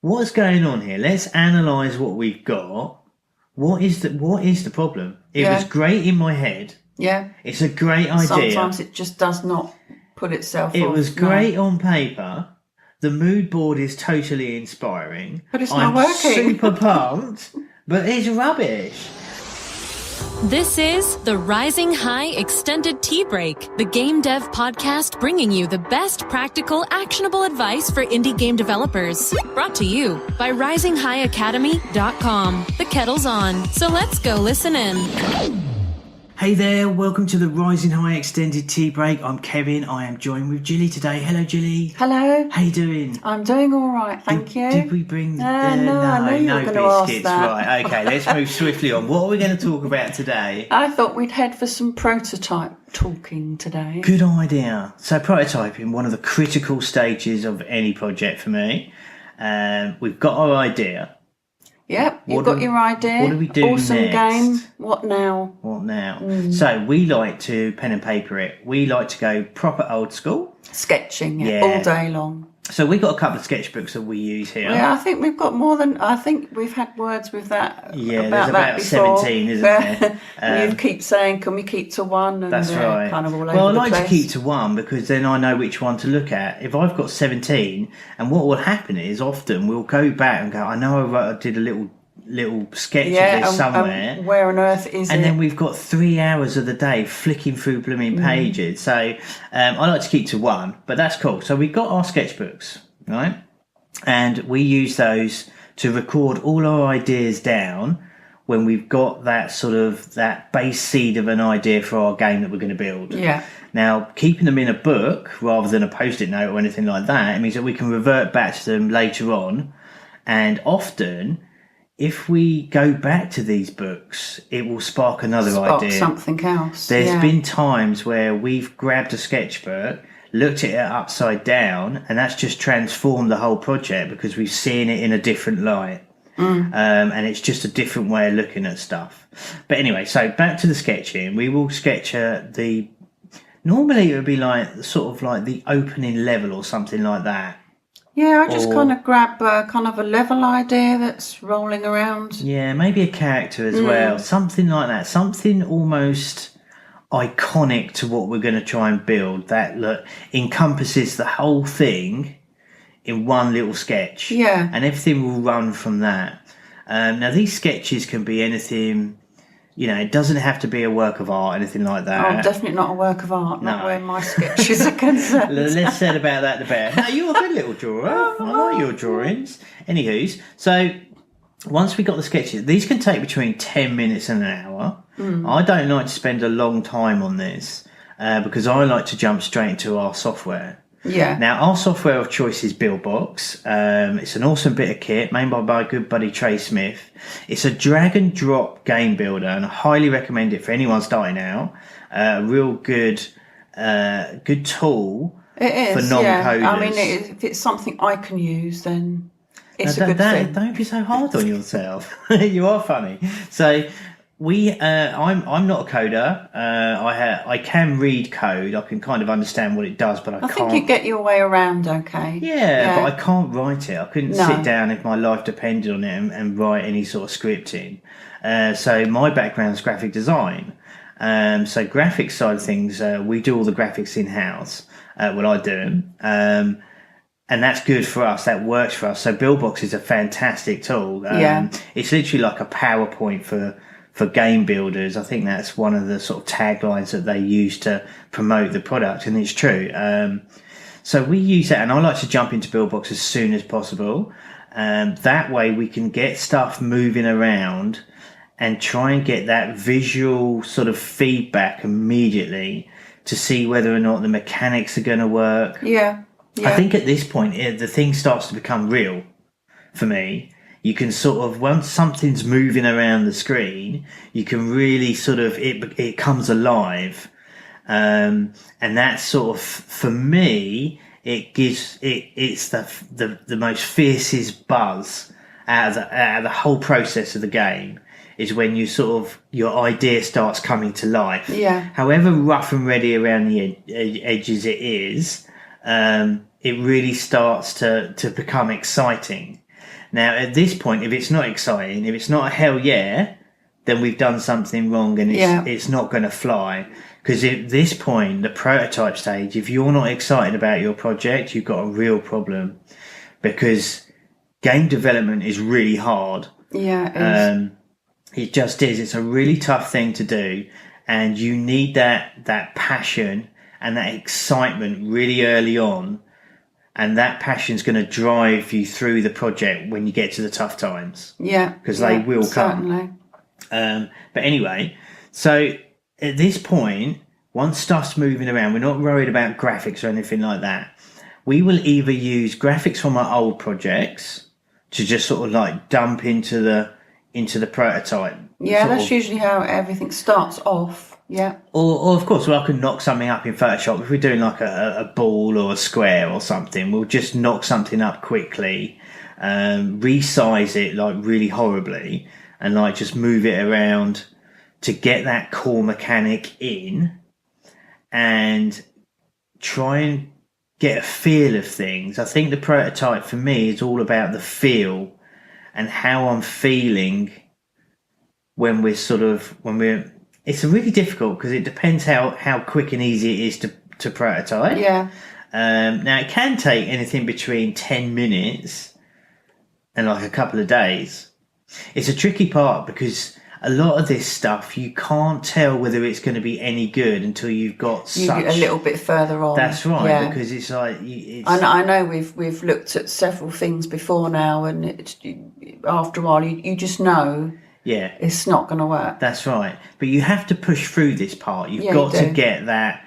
what's going on here? Let's analyse what we've got. What is the problem? It was Yeah. great in my head. Yeah. It's a great idea. Sometimes it just does not put itself It off. was great on paper. The mood board is totally inspiring. But it's I'm not working. super pumped, but it's rubbish. This is the Rising High Extended Tea Break, the game dev podcast bringing you the best practical, actionable advice for indie game developers. Brought to you by RisingHighAcademy.com. The kettle's on, so let's go listen in. Hey there, welcome to the Rising High Extended Tea Break. I'm Kevin. I am joined with Gilly today. Hello, Gilly. Hello. How you doing? I'm doing all right, thank you. Did we bring No, I knew you were going to ask biscuits? that. Right, okay, let's move swiftly on. What are we going to talk about today? I thought we'd head for some prototype talking today. Good idea. So prototyping, one of the critical stages of any project for me. We've got our idea. Yep, you've got your idea. What do we do awesome next? Game. What now? What now? So we like to pen and paper it. We like to go proper old school. Sketching Yeah. all day long. So we've got a couple of sketchbooks that we use here. Yeah, I think we've got more than. I think we've had words with that. Yeah, about there's that about before. 17, isn't there? You keep saying, "Can we keep to one?" And That's right. kind of all over Well, I the like place. to keep to one because then I know which one to look at. If I've got 17, and what will happen is often we'll go back and go, I know I did a little sketch of this somewhere. Where on earth is and it? then we've got 3 hours of the day flicking through blooming pages. So I like to keep to one, but that's cool. So we've got our sketchbooks, right? And we use those to record all our ideas down when we've got that sort of that base seed of an idea for our game that we're going to build. Yeah. Now, keeping them in a book rather than a post-it note or anything like that, it means that we can revert back to them later on. And often, if we go back to these books, it will spark another idea. Something else. There's been times where we've grabbed a sketchbook, looked at it upside down, and that's just transformed the whole project because we've seen it in a different light. And it's just a different way of looking at stuff. But anyway, so back to the sketching. We will sketch normally it would be like sort of like the opening level or something like that. Yeah, I just kind of grab kind of a level idea that's rolling around. Yeah, maybe a character as well. Something like that. Something almost iconic to what we're going to try and build that encompasses the whole thing in one little sketch. Yeah. And everything will run from that. Now, these sketches can be anything. It doesn't have to be a work of art, anything like that. Oh, definitely not a work of art, not No. where my sketches are concerned. The less said about that, the better. No, you're a good little drawer. I like your drawings. Anywho's, so once we got the sketches, these can take between 10 minutes and an hour. I don't like to spend a long time on this because I like to jump straight into our software. Yeah. Now, our software of choice is Buildbox. It's an awesome bit of kit made by my good buddy Trey Smith. It's a drag and drop game builder, and I highly recommend it for anyone starting out. A real good tool It is, for non-coders. yeah. I mean, if it's something I can use, then it's a Now, good thing. don't be so hard on yourself. You are funny. So I'm not a coder. I can read code. I can kind of understand what it does, but I can't. I think you get your way around okay. Yeah, but I can't write it. I couldn't No. sit down if my life depended on it and write any sort of scripting. So my background is graphic design. So graphics side of things, we do all the graphics in-house. Well, I do them. And that's good for us. That works for us. So Buildbox is a fantastic tool. It's literally like a PowerPoint for game builders. I think that's one of the sort of taglines that they use to promote the product, and it's true. So we use that, and I like to jump into Buildbox as soon as possible. That way we can get stuff moving around and try and get that visual sort of feedback immediately to see whether or not the mechanics are going to work. Yeah. I think at this point, the thing starts to become real for me. You can sort of, once something's moving around the screen, you can really sort of, it comes alive. And that's sort of, for me, it's the most fiercest buzz out of the whole process of the game, is when you sort of, your idea starts coming to life. Yeah. However rough and ready around the edges it is, it really starts to become exciting. Now, at this point, if it's not exciting, if it's not a hell yeah, then we've done something wrong and it's not going to fly. Because at this point, the prototype stage, if you're not excited about your project, you've got a real problem. Because game development is really hard. Yeah, it is. It just is. It's a really tough thing to do. And you need that passion and that excitement really early on. And that passion's going to drive you through the project when you get to the tough times. Yeah. Because they will certainly. come. But anyway, so at this point, once stuff's moving around, we're not worried about graphics or anything like that. We will either use graphics from our old projects to just sort of like dump into the prototype. Yeah, that's usually how everything starts off. Yeah. Or of course, I can knock something up in Photoshop. If we're doing like a ball or a square or something, we'll just knock something up quickly, resize it like really horribly, and like just move it around to get that core mechanic in and try and get a feel of things. I think the prototype for me is all about the feel and how I'm feeling when we're it's really difficult because it depends how quick and easy it is to prototype. Yeah. Now it can take anything between 10 minutes and like a couple of days. It's a tricky part because a lot of this stuff you can't tell whether it's going to be any good until you've got a little bit further on. That's right, yeah. because it's like I know we've looked at several things before now, and after a while you just know. Yeah, it's not going to work. That's right, but you have to push through this part. You've got to get that.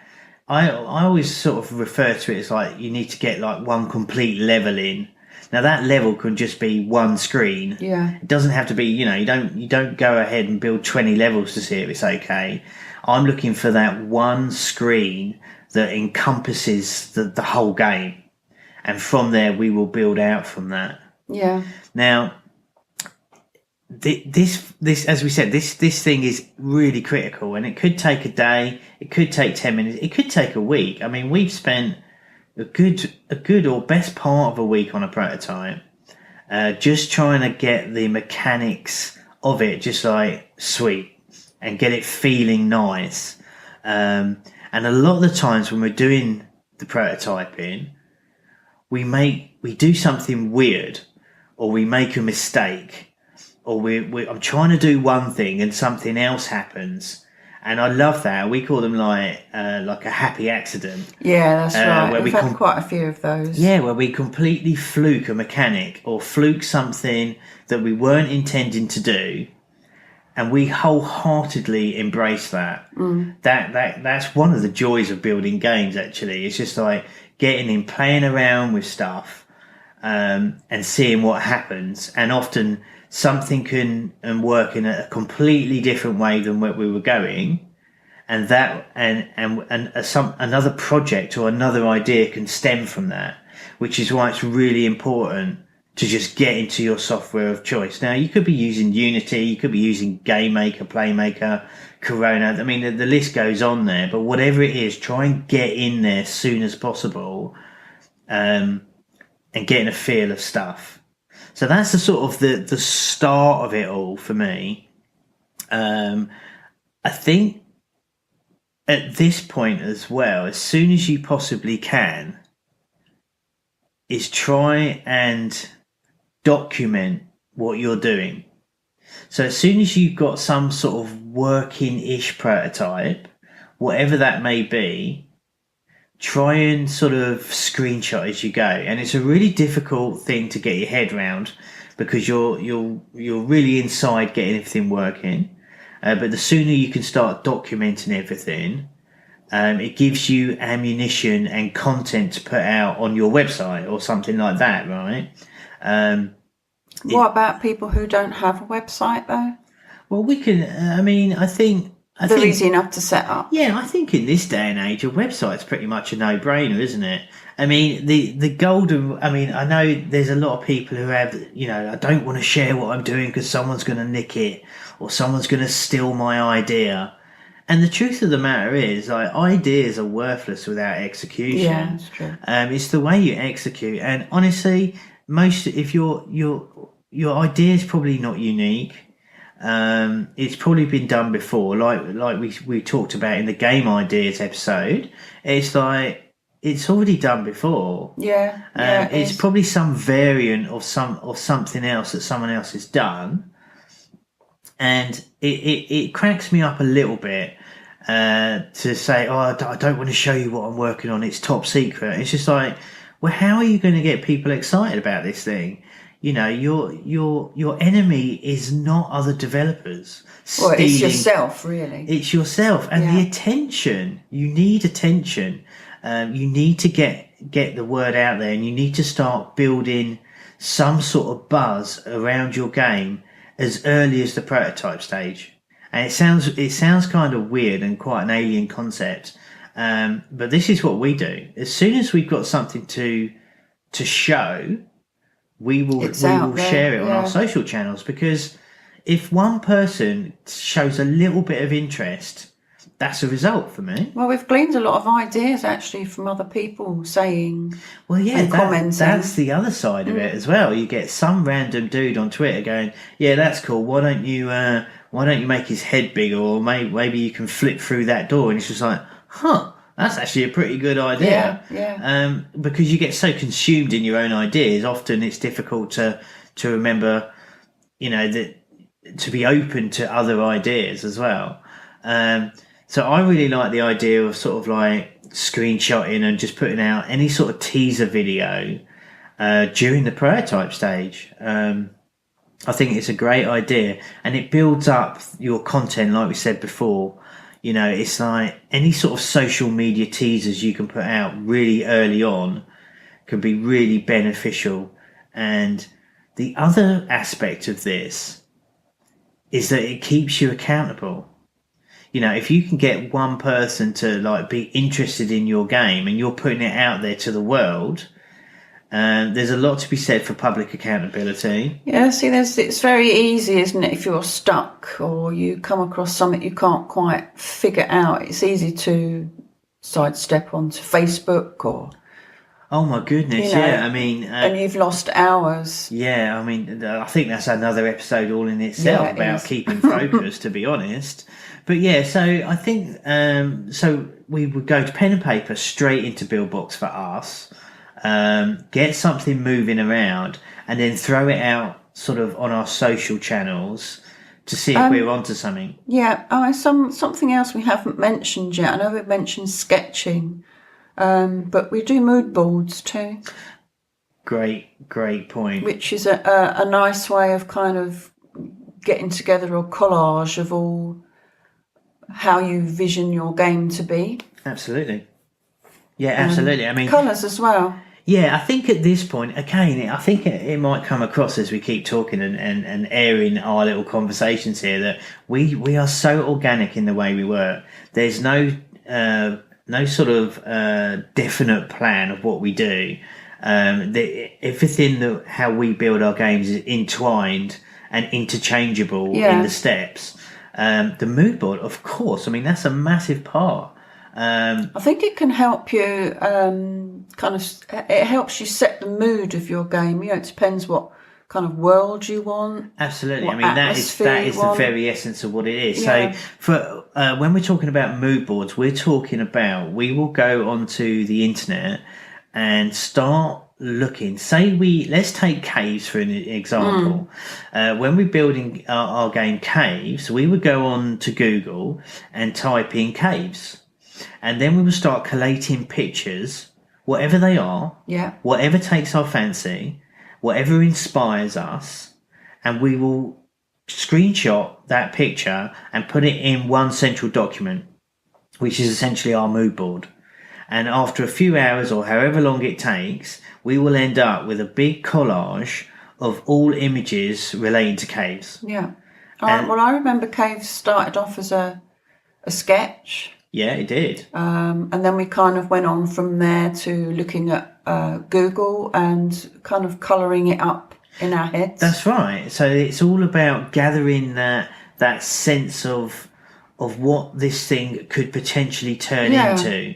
I always sort of refer to it as like you need to get like one complete level in. Now that level can just be one screen. Yeah. It doesn't have to be, you don't go ahead and build 20 levels to see if it's okay. I'm looking for that one screen that encompasses the whole game. And from there we will build out from that. Yeah. Now this as we said, this thing is really critical, and it could take a day, it could take 10 minutes, it could take a week. I mean, we've spent a good or best part of a week on a prototype, just trying to get the mechanics of it just like sweet and get it feeling nice. And a lot of the times when we're doing the prototyping, we do something weird, or we make a mistake, or I'm trying to do one thing and something else happens. And I love that. We call them like a happy accident. Yeah, that's right. We've had quite a few of those. Yeah, where we completely fluke a mechanic or fluke something that we weren't intending to do, and we wholeheartedly embrace that. That's one of the joys of building games. Actually, it's just like getting in, playing around with stuff, and seeing what happens. And often something can work in a completely different way than where we were going, and another project or another idea can stem from that, which is why it's really important to just get into your software of choice. Now, you could be using Unity, you could be using Game Maker, Playmaker, Corona. I mean, the list goes on there, but whatever it is, try and get in there as soon as possible, and getting a feel of stuff. So that's the sort of the start of it all for me. I think at this point as well, as soon as you possibly can, is try and document what you're doing. So as soon as you've got some sort of working-ish prototype, whatever that may be, try and sort of screenshot as you go. And it's a really difficult thing to get your head around because you're really inside getting everything working. But the sooner you can start documenting everything, it gives you ammunition and content to put out on your website or something like that, right? What about people who don't have a website though? Well, we can, I think they're easy enough to set up. Yeah, I think in this day and age, a website's pretty much a no-brainer, isn't it? I mean, the golden... I mean, I know there's a lot of people who have, I don't want to share what I'm doing because someone's going to nick it or someone's going to steal my idea. And the truth of the matter is, like, ideas are worthless without execution. Yeah, that's true. It's the way you execute. And honestly, if you're your idea is probably not unique. It's probably been done before, like we talked about in the game ideas episode. It's like it's already done before. Yeah, it's probably some variant of something else that someone else has done, and it cracks me up a little bit to say, oh, I don't want to show you what I'm working on. It's top secret. It's just like, well, how are you going to get people excited about this thing? You know, your enemy is not other developers. Well, it's yourself, really. It's yourself, and the attention. You need attention. You need to get the word out there, and you need to start building some sort of buzz around your game as early as the prototype stage. And it sounds kind of weird and quite an alien concept, but this is what we do. As soon as we've got something to show, we will share it on our social channels, because if one person shows a little bit of interest, that's a result for me. Well, we've gleaned a lot of ideas actually from other people saying, commenting. That's the other side of it as well. You get some random dude on Twitter going, "Yeah, that's cool. Why don't you make his head bigger, or maybe you can flip through that door?" And it's just like, that's actually a pretty good idea. Yeah. Because you get so consumed in your own ideas, often it's difficult to remember, that to be open to other ideas as well. So I really like the idea of sort of like screenshotting and just putting out any sort of teaser video during the prototype stage. I think it's a great idea, and it builds up your content, like we said before. It's like any sort of social media teasers you can put out really early on can be really beneficial. And the other aspect of this is that it keeps you accountable. If you can get one person to like be interested in your game and you're putting it out there to the world, there's a lot to be said for public accountability. Yeah, see, it's very easy, isn't it? If you're stuck or you come across something you can't quite figure out, it's easy to sidestep onto Facebook or... Oh my goodness, yeah. I mean... and you've lost hours. Yeah, I mean, I think that's another episode all in itself about keeping focus, to be honest. But yeah, so I think... so we would go to pen and paper straight into Buildbox for us. Get something moving around, and then throw it out sort of on our social channels to see if we're onto something. Yeah, something else we haven't mentioned yet. I know we've mentioned sketching, but we do mood boards too. Great point. Which is a nice way of kind of getting together a collage of all how you vision your game to be. Absolutely. Yeah, absolutely. I mean, colours as well. Yeah, I think at this point, again, I think it might come across as we keep talking and airing our little conversations here that we are so organic in the way we work. There's no sort of definite plan of what we do. Everything how we build our games is entwined and interchangeable in the steps. The mood board, of course, I mean, that's a massive part. I think it can help you it helps you set the mood of your game. It depends what kind of world you want. Absolutely. I mean, that is the very essence of what it is. Yeah. So for when we're talking about mood boards, we're talking about, we will go onto the internet and start looking. Let's take Caves for an example. When we're building our game Caves, we would go on to Google and type in Caves. And then we will start collating pictures, whatever they are, whatever takes our fancy, whatever inspires us, and we will screenshot that picture and put it in one central document, which is essentially our mood board. And after a few hours or however long it takes, we will end up with a big collage of all images relating to Caves. Yeah. Well, I remember Caves started off as a sketch. Yeah, it did. And then we kind of went on from there to looking at Google and kind of colouring it up in our heads. That's right. So it's all about gathering that sense of what this thing could potentially turn into.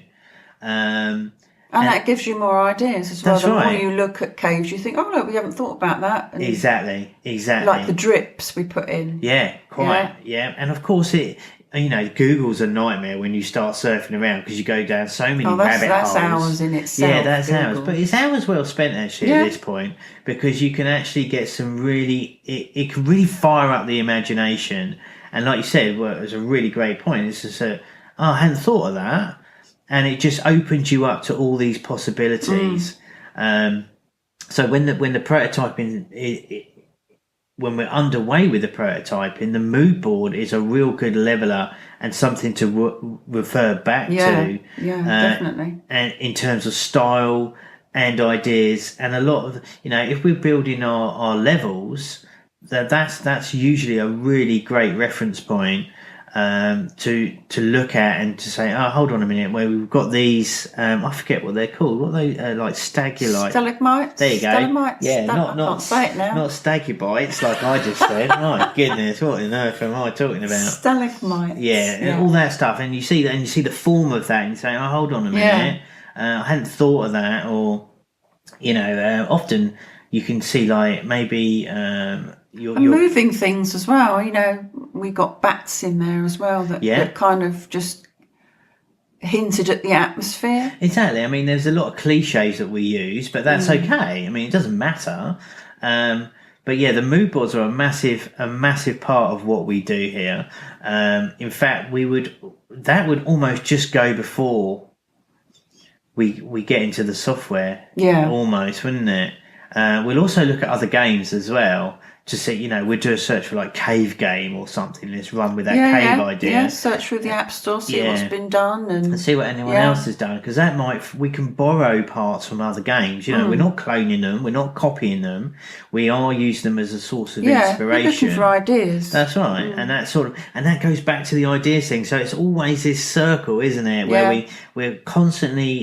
And And that gives you more ideas as well. That's The right. more you look at caves, you think, oh, look, we haven't thought about that. And Exactly. like the drips we put in. Yeah, quite. Yeah. And of course, Google's a nightmare when you start surfing around because you go down so many rabbit holes. That's hours in itself. Yeah, that's Google. hours. But it's hours well spent actually at this point, because you can actually get some really, it can really fire up the imagination. And like you said, well, it was a really great point. It's just I hadn't thought of that. And it just opens you up to all these possibilities. So when the prototyping, when we're underway with the prototyping, the mood board is a real good leveler and something to refer back to. Yeah, definitely. And in terms of style and ideas, and a lot of, if we're building our levels, that's usually a really great reference point to look at and to say, oh, hold on a minute, where we've got these, I forget what they're called, what are they, like stagulite. Stalagmites. There you go. Stalagmites. Yeah, I can't say it now. Not stagibites like I just said. My goodness, what on earth am I talking about? Stalagmites. Yeah, and all that stuff, and you see that, and you see the form of that, and you say, oh, hold on a minute, I hadn't thought of that, or often you can see like maybe you're moving things as well. We got bats in there as well that kind of just hinted at the atmosphere. Exactly. I mean, there's a lot of cliches that we use, but that's okay. I mean, it doesn't matter. But yeah, the mood boards are a massive part of what we do here. In fact, that would almost just go before we get into the software. Yeah. Almost, wouldn't it? We'll also look at other games as well to see, we'll do a search for like cave game or something. Let's run with that cave idea. Yeah, search through the App Store, see what's been done, and see what anyone else has done, because we can borrow parts from other games. We're not cloning them, we're not copying them. We are using them as a source of inspiration. We're looking for ideas. That's right, and that goes back to the ideas thing. So it's always this circle, isn't it, where we're constantly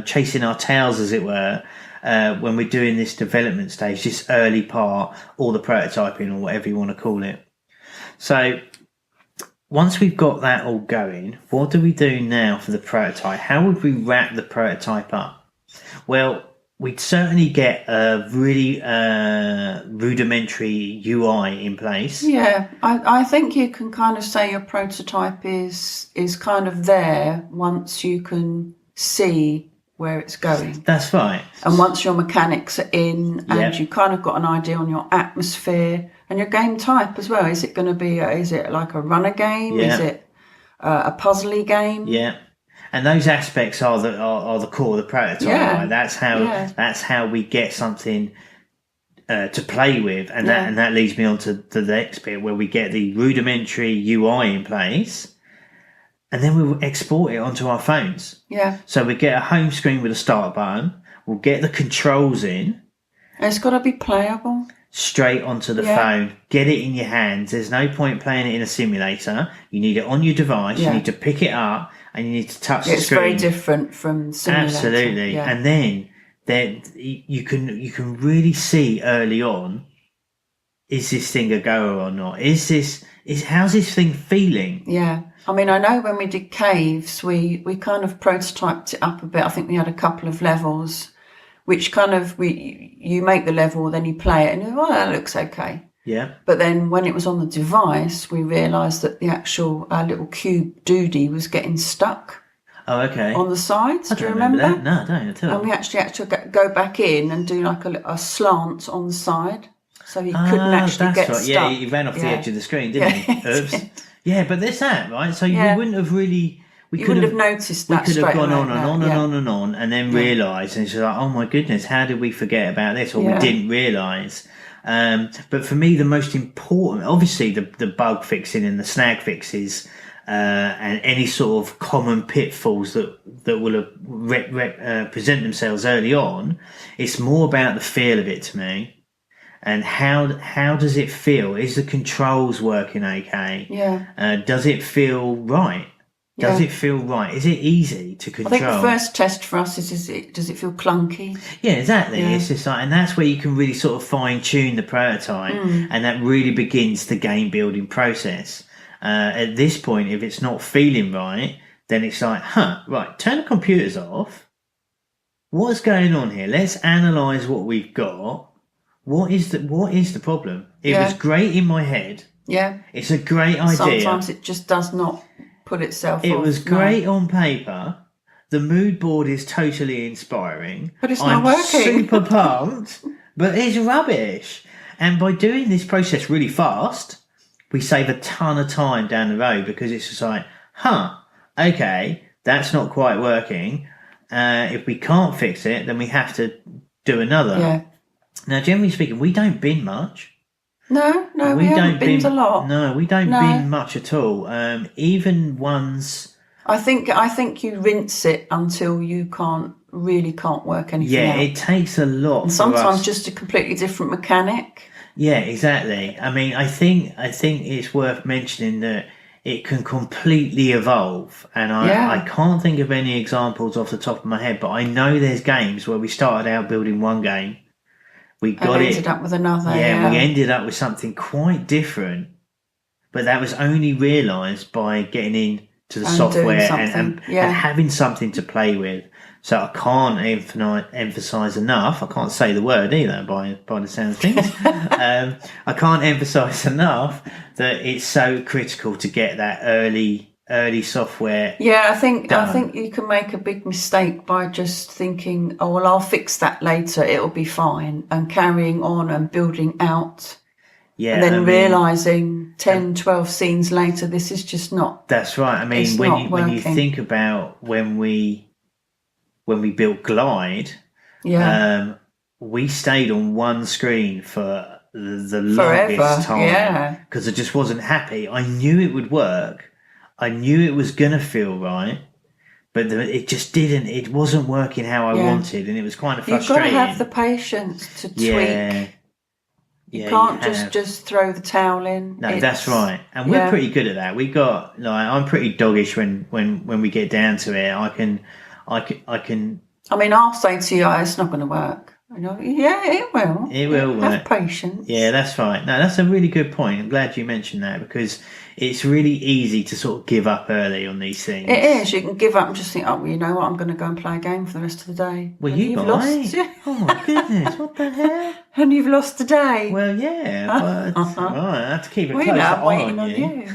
chasing our tails, as it were. When we're doing this development stage, this early part, or the prototyping, or whatever you want to call it. So once we've got that all going, what do we do now for the prototype? How would we wrap the prototype up? Well, we'd certainly get a really rudimentary UI in place. Yeah, I think you can kind of say your prototype is kind of there once you can see where it's going. That's right. And once your mechanics are in, and you kind of got an idea on your atmosphere and your game type as well. Is it going to be? Is it like a runner game? Yeah. Is it a puzzly game? Yeah. And those aspects are the core of the prototype. Yeah. Right? That's how we get something to play with, and that leads me on to the next bit, where we get the rudimentary UI in place. And then we'll export it onto our phones. Yeah. So we get a home screen with a start button. We'll get the controls in. And it's got to be playable. Straight onto the phone. Get it in your hands. There's no point playing it in a simulator. You need it on your device. Yeah. You need to pick it up, and you need to touch the It's screen. very different from simulator. Absolutely. Yeah. And then you can really see early on, is this thing a goer or not? How's this thing feeling? Yeah. I mean, I know when we did caves, we kind of prototyped it up a bit. I think we had a couple of levels, which kind of you make the level, then you play it, and you go, oh, that looks okay. Yeah. But then when it was on the device, we realised that our little cube doodie was getting stuck. Oh, okay. On the sides. I Do you don't remember that? that? No, I don't at all. And we actually had to go back in and do like a slant on the side, so he couldn't actually get stuck. Yeah, he ran off the edge of the screen, didn't he? Oops. Yeah, but there's that, right? So we wouldn't have really... You wouldn't have noticed that. We could have gone away, on and on and on and on, and then realised, and it's like, oh my goodness, how did we forget about this? Or we didn't realise. But for me, the most important, obviously, the bug fixing and the snag fixes, and any sort of common pitfalls that will present themselves early on. It's more about the feel of it to me. And how does it feel? Is the controls working okay? Yeah. Does it feel right? Does it feel right? Is it easy to control? I think the first test for us is does it feel clunky? Yeah, exactly. Yeah. It's just like, and that's where you can really sort of fine tune the prototype, and that really begins the game building process. At this point, if it's not feeling right, then it's like, right, turn the computers off. what's going on here? Let's analyse what we've got. What is the problem? It was great in my head. Yeah. It's a great idea. Sometimes it just does not put itself It off. was great on paper. The mood board is totally inspiring. But it's not working. I'm super pumped, but it's rubbish. And by doing this process really fast, we save a ton of time down the road because it's just like, okay, that's not quite working. If we can't fix it, then we have to do another. Yeah. Now, generally speaking, we don't bin much. No, we haven't binned a lot. No, we don't bin much at all. Even ones... I think you rinse it until you can't work anything out. Yeah, it takes a lot. And sometimes just a completely different mechanic. Yeah, exactly. I mean, I think it's worth mentioning that it can completely evolve, and I can't think of any examples off the top of my head, but I know there's games where we started out building one game, we ended up with another. Yeah, we ended up with something quite different, but that was only realised by getting into the software and having something to play with. So I can't emphasise enough. I can't say the word either by the sound of things. I can't emphasise enough that it's so critical to get that early software. Yeah, I think you can make a big mistake by just thinking, oh well, I'll fix that later. It'll be fine, and carrying on and building out. Yeah, and then realising 10, 12 scenes later, this is just not. That's right. I mean, when you think about when we built Glide, we stayed on one screen for the longest time because I just wasn't happy. I knew it would work. I knew it was going to feel right, but it just didn't. It wasn't working how I wanted, and it was kind of frustrating. You've got to have the patience to tweak. You can't just throw the towel in. No, that's right. And we're pretty good at that. We got I'm pretty doggish when we get down to it. I can. I mean, I'll say to you, it's not going to work. It will. It will work. Have patience. Yeah, that's right. No, that's a really good point. I'm glad you mentioned that because it's really easy to sort of give up early on these things. It is. You can give up and just think, oh, well, you know what? I'm going to go and play a game for the rest of the day. Well, you've lost. Oh my goodness! What the hell? And you've lost the day. Well, yeah. But I have to keep a close eye on you.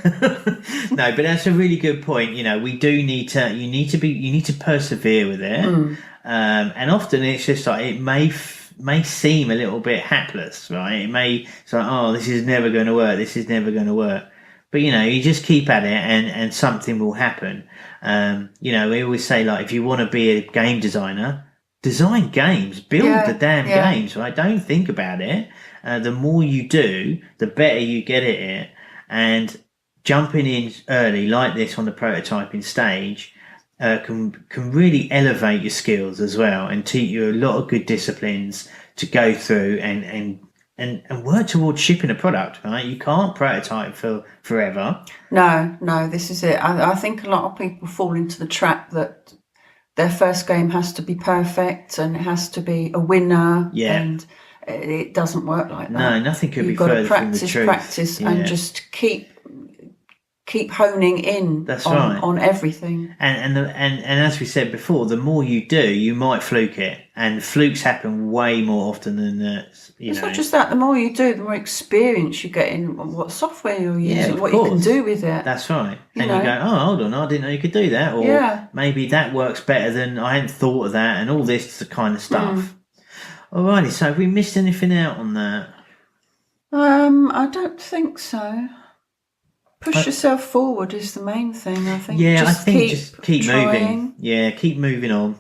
No, but that's a really good point. We do need to. You need to persevere with it. And often it's just like it may seem a little bit hapless, right? It may say, oh, this is never going to work. This is never going to work. But you just keep at it, and something will happen. We always say, like, if you want to be a game designer, design games, build the damn games, right? Don't think about it. The more you do, the better you get at it. And jumping in early like this on the prototyping stage can really elevate your skills as well, and teach you a lot of good disciplines to go through and work towards shipping a product, right? You can't prototype for forever. No, this is it. I think a lot of people fall into the trap that their first game has to be perfect and it has to be a winner. Yeah. And it doesn't work like that. No, nothing could be further from the truth. You've got to practice, and just keep honing in on everything. And as we said before, the more you do, you might fluke it, and flukes happen way more often than it's not just that. The more you do, the more experience you get in what software you're using, what you can do with it. That's right. You go, oh, hold on, I didn't know you could do that, or maybe that works better than I hadn't thought of that, and all this kind of stuff. Alrighty, so have we missed anything out on that? I don't think so. Push yourself forward is the main thing, I think. Yeah, just keep moving. Yeah, keep moving on.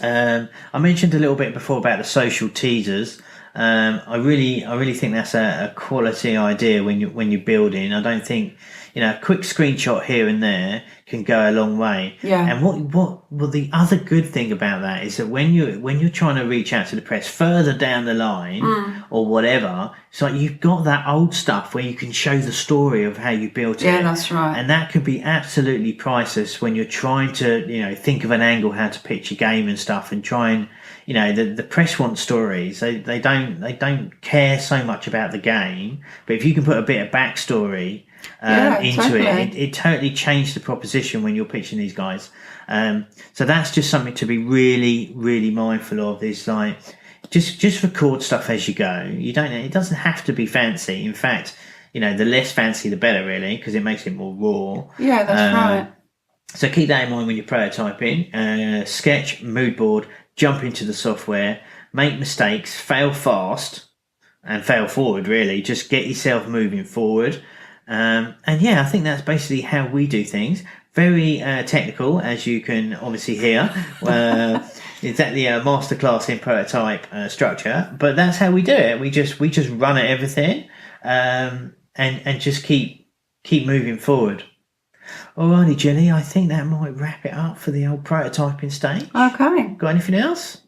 I mentioned a little bit before about the social teasers. I really think that's a quality idea when you're building. I don't think a quick screenshot here and there can go a long way. Yeah. And what the other good thing about that is that when you're trying to reach out to the press further down the line or whatever, it's like you've got that old stuff where you can show the story of how you built it. Yeah, that's right. And that could be absolutely priceless when you're trying to think of an angle how to pitch your game and stuff, and try and the press want stories. They don't care so much about the game, but if you can put a bit of backstory into totally. it totally changed the proposition when you're pitching these guys. So that's just something to be really, really mindful of. Is like just record stuff as you go. It doesn't have to be fancy. In fact, the less fancy the better, really, because it makes it more raw. Yeah, that's right. So keep that in mind when you're prototyping. Sketch, mood board, jump into the software, make mistakes, fail fast, and fail forward, really. Just get yourself moving forward. And yeah, I think that's basically how we do things. Very technical, as you can obviously hear. Exactly a masterclass in prototype structure, but that's how we do it. We just run at everything, and just keep moving forward. Alrighty, Jenny, I think that might wrap it up for the old prototyping stage. Okay. Got anything else?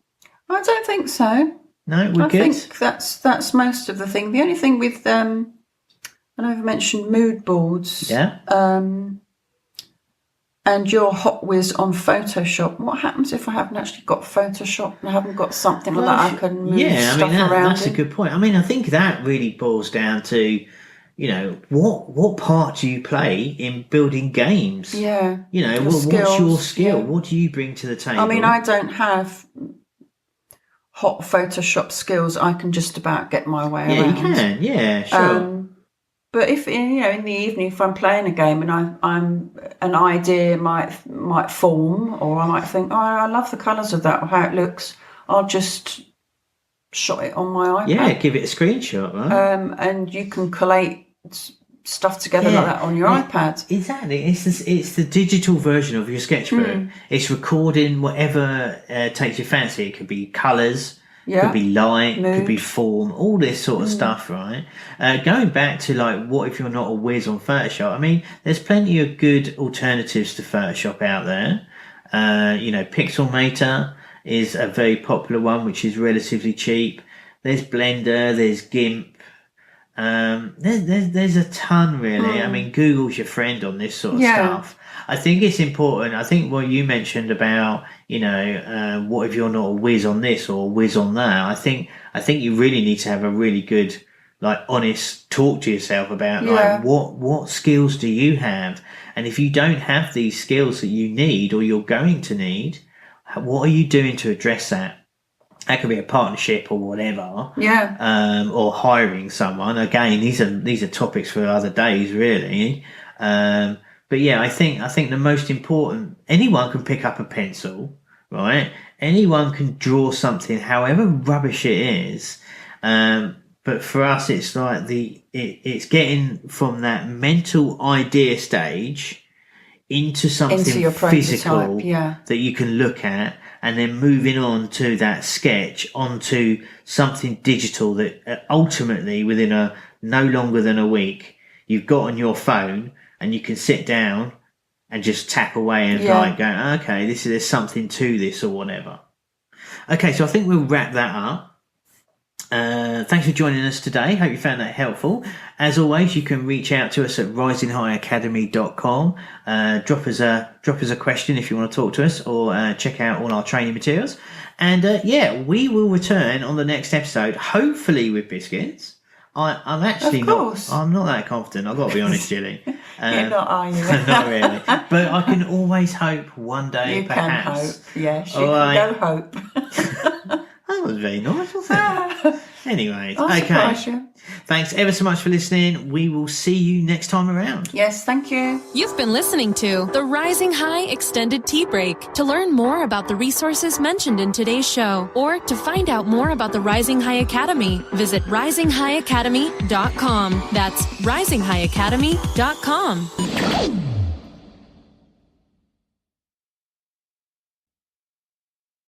I don't think so. No, we're good. I think that's most of the thing. The only thing with I know I've mentioned mood boards. Yeah. And your hot whiz on Photoshop. What happens if I haven't actually got Photoshop and I haven't got something like that I can move stuff around? That's a good point. I mean, I think that really boils down to, what part do you play in building games? Yeah. What's your skill? Yeah. What do you bring to the table? I mean, I don't have hot Photoshop skills. I can just about get my way around. Yeah, you can. Yeah, sure. But if in the evening, if I'm playing a game and I'm an idea might form, or I might think, I love the colours of that or how it looks, I'll just shot it on my iPad. Yeah, give it a screenshot, right? And you can collate stuff together like that on your iPad. Exactly. It's the digital version of your sketchbook. It's recording whatever takes your fancy. It could be colours. Yeah. Could be light, Mood. could be form, all this sort of stuff, right? Going back to what if you're not a whiz on Photoshop? I mean, there's plenty of good alternatives to Photoshop out there. Pixelmator is a very popular one, which is relatively cheap. There's Blender, there's GIMP. There's a ton, really. I mean, Google's your friend on this sort of stuff. I think it's important. I think what you mentioned about, what if you're not a whiz on this or a whiz on that? I think you really need to have a really good, honest talk to yourself about, what skills do you have? And if you don't have these skills that you need or you're going to need, what are you doing to address that? That could be a partnership or whatever. Yeah. Or hiring someone. Again, these are topics for other days, really. But yeah, I think the most important, anyone can pick up a pencil, right? Anyone can draw something, however rubbish it is. But for us, it's like it's getting from that mental idea stage into something your physical that you can look at, and then moving on to that sketch onto something digital that ultimately within no longer than a week you've got on your phone. And you can sit down and just tap away and go, okay, there's something to this or whatever. Okay, so I think we'll wrap that up. Thanks for joining us today. Hope you found that helpful. As always, you can reach out to us at RisingHighAcademy.com. Drop us a question if you want to talk to us, or check out all our training materials. And we will return on the next episode, hopefully with biscuits. I'm actually I'm not that confident. I've got to be honest, Jilly. You're not, are you? Not really. But I can always hope one day, you perhaps. Can hope. Yes, you can go hope. That was very nice, wasn't it? Anyway, okay. Thanks ever so much for listening. We will see you next time around. Yes, thank you. You've been listening to the Rising High Extended Tea Break. To learn more about the resources mentioned in today's show, or to find out more about the Rising High Academy, visit RisingHighAcademy.com. That's RisingHighAcademy.com.